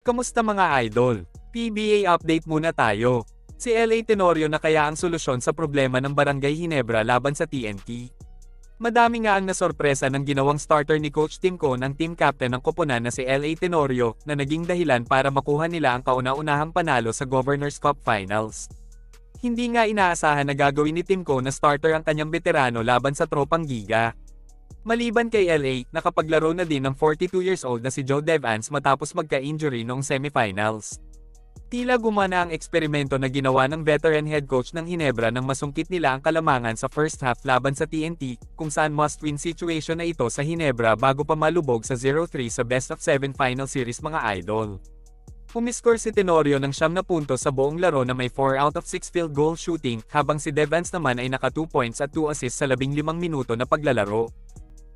Kamusta mga idol? PBA update muna tayo. Si LA Tenorio na kaya ang solusyon sa problema ng Barangay Ginebra laban sa TNT. Madami nga ang nasorpresa ng ginawang starter ni Coach Tim Cone ang team captain ng koponan na si LA Tenorio na naging dahilan para makuha nila ang kauna-unahang panalo sa Governors Cup Finals. Hindi nga inaasahan na gagawin ni Tim Cone na starter ang kanyang veterano laban sa tropang Giga. Maliban kay LA, nakapaglaro na din ng 42 years old na si Joe Devance matapos magka-injury noong semifinals. Tila gumana ang eksperimento na ginawa ng veteran head coach ng Ginebra nang masungkit nila ang kalamangan sa first half laban sa TNT, kung saan must-win situation na ito sa Ginebra bago pa malubog sa 0-3 sa best of 7 final series mga idol. Umiscore si Tenorio ng 9 na puntos sa buong laro na may 4 out of 6 field goal shooting, habang si Devance naman ay naka 2 points at 2 assists sa 15 minuto na paglalaro.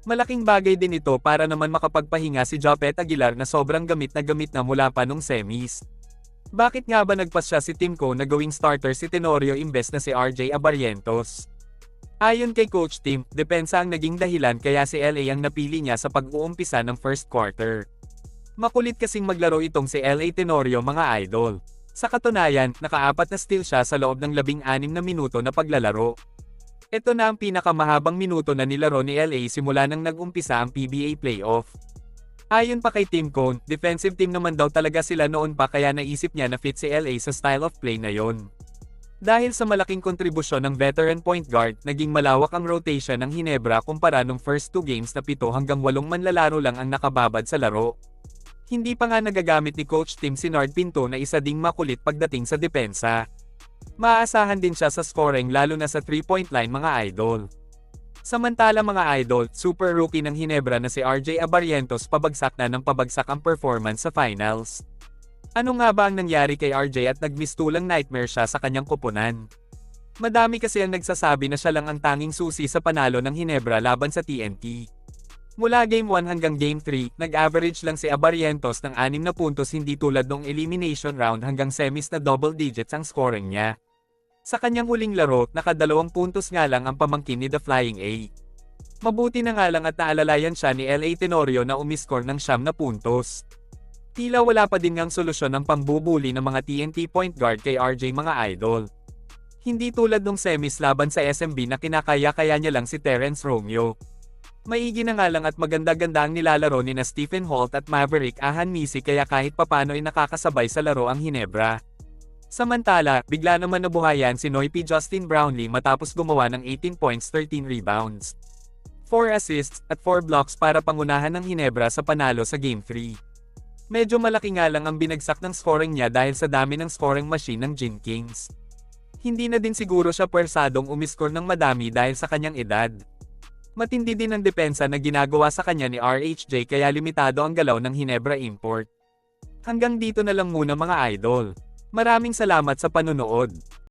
Malaking bagay din ito para naman makapagpahinga si Japet Aguilar na sobrang gamit na mula pa nung semis. Bakit nga ba nagpas siya si Tim Cone na gawing starter si Tenorio imbes na si RJ Abarrientos? Ayon kay Coach Tim, depensa ang naging dahilan kaya si LA ang napili niya sa pag-uumpisa ng first quarter. Makulit kasing maglaro itong si LA Tenorio mga idol. Sa katunayan, naka-4 na steal siya sa loob ng 16 na minuto na paglalaro. Ito na ang pinakamahabang minuto na nilaro ni LA simula nang nag-umpisa ang PBA playoff. Ayon pa kay Tim Cone, defensive team naman daw talaga sila noon pa kaya naisip niya na fit si LA sa style of play na yon. Dahil sa malaking kontribusyon ng veteran point guard, naging malawak ang rotation ng Ginebra kumpara nung first 2 games na 7 hanggang 8 manlalaro lang ang nakababad sa laro. Hindi pa nga nagagamit ni Coach Tim si Nard Pinto na isa ding makulit pagdating sa depensa. Maaasahan din siya sa scoring lalo na sa 3-point line mga idol. Samantala mga idol, super rookie ng Ginebra na si RJ Abarrientos pabagsak na ng pabagsak ang performance sa finals. Ano nga ba ang nangyari kay RJ at nagmistulang nightmare siya sa kanyang koponan? Madami kasi ang nagsasabi na siya lang ang tanging susi sa panalo ng Ginebra laban sa TNT. Mula Game 1 hanggang Game 3, nag-average lang si Abarrientos ng 6 na puntos hindi tulad nung elimination round hanggang semis na double digits ang scoring niya. Sa kanyang huling laro, naka-2 puntos nga lang ang pamangkin ni The Flying A. Mabuti na nga lang at naalalayan siya ni LA Tenorio na umiscore ng 9 na puntos. Tila wala pa din ngang solusyon ng pambubuli ng mga TNT point guard kay RJ mga idol. Hindi tulad nung semis laban sa SMB na kinakaya-kaya niya lang si Terrence Romeo. Maigi na nga lang at maganda-ganda ang nilalaro ni na Stephen Holt at Maverick Ahanmisi kaya kahit papano ay nakakasabay sa laro ang Ginebra. Samantala, bigla naman nabuhayan si Noipy Justin Brownlee matapos gumawa ng 18 points 13 rebounds, 4 assists, at 4 blocks para pangunahan ng Ginebra sa panalo sa Game 3. Medyo malaki nga lang ang binagsak ng scoring niya dahil sa dami ng scoring machine ng Gin Kings. Hindi na din siguro siya pwersadong umiscore ng madami dahil sa kanyang edad. Matindi din ang depensa na ginagawa sa kanya ni RHJ kaya limitado ang galaw ng Ginebra import. Hanggang dito na lang muna mga idol. Maraming salamat sa panunood.